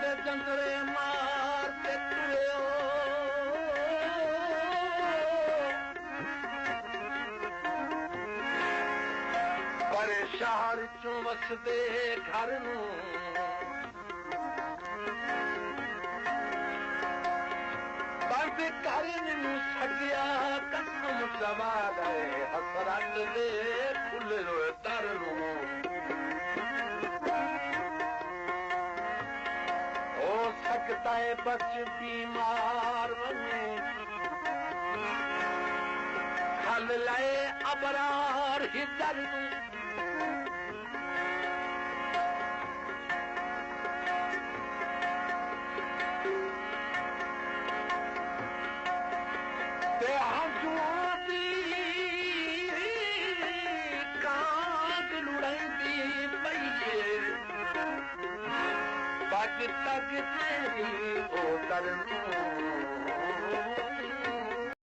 दे जंगले मार के तुरे पर शहर चों वसदे घर नूं बंद कर नूं छड्या कसम चवा गए हसरत दे खुले रोए दर नूं हो सकता है बच बीमार बने खल लाए अबरार ही दर नूं तक तेरी ओ तरनूं